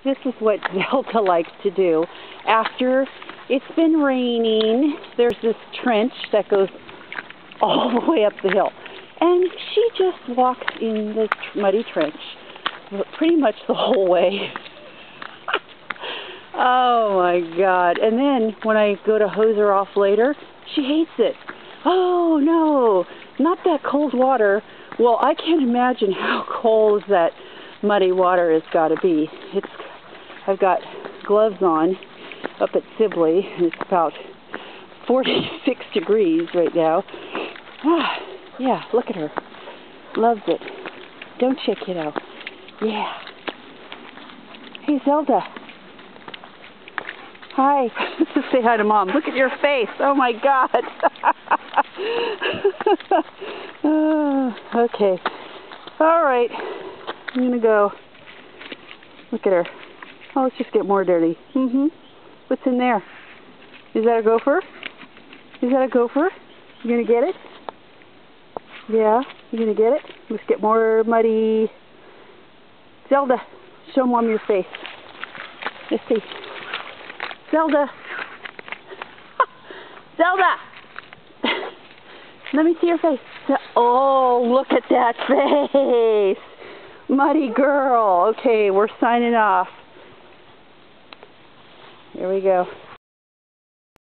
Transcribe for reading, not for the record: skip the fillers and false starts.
This is what Zelda likes to do. After it's been raining, there's this trench that goes all the way up the hill. And she just walks in the muddy trench pretty much the whole way. Oh my God. And then when I go to hose her off later, she hates it. Oh no, not that cold water. Well, I can't imagine how cold that muddy water has got to be. I've got gloves on up at Sibley, and it's about 46 degrees right now. Ah, yeah, look at her. Loves it. Don't you, kiddo? Yeah. Hey, Zelda. Hi. Say hi to Mom. Look at your face. Oh, my God. Okay. All right. I'm going to go. Look at her. Oh, let's just get more dirty. What's in there? Is that a gopher? Is that a gopher? You going to get it? Yeah? You going to get it? Let's get more muddy. Zelda, show Mom your face. Let's see. Zelda. Zelda! Let me see your face. Oh, look at that face. Muddy girl. Okay, we're signing off. Here we go.